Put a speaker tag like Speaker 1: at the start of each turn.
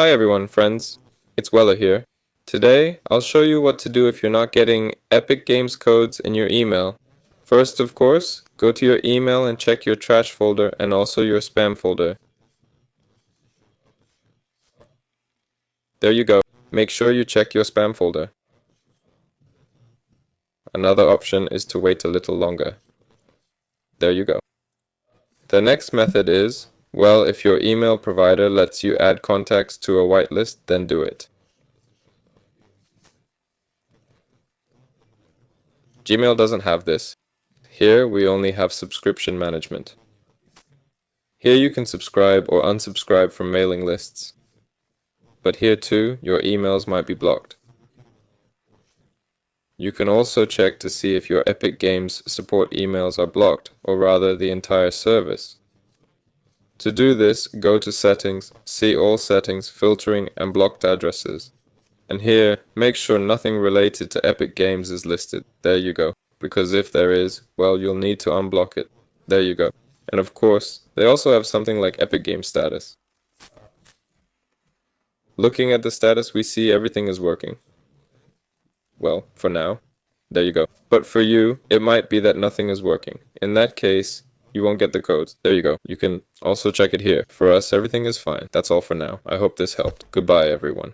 Speaker 1: Hi everyone, friends. It's Weller here. Today, I'll show you what to do if you're not getting Epic Games codes in your email. First, of course, go to your email and check your trash folder and also your spam folder. There you go. Make sure you check your spam folder. Another option is to wait a little longer. There you go. The next method is, well, if your email provider lets you add contacts to a whitelist, then do it. Gmail doesn't have this. Here we only have subscription management. Here you can subscribe or unsubscribe from mailing lists. But here too, your emails might be blocked. You can also check to see if your Epic Games support emails are blocked, or rather the entire service. To do this, go to Settings, see All Settings, Filtering and Blocked Addresses. And here, make sure nothing related to Epic Games is listed. There you go. Because if there is, well, you'll need to unblock it. There you go. And of course, they also have something like Epic Games status. Looking at the status, we see everything is working. Well, for now. There you go. But for you, it might be that nothing is working. In that case, you won't get the codes. There you go. You can also check it here. For us, everything is fine. That's all for now. I hope this helped. Goodbye, everyone.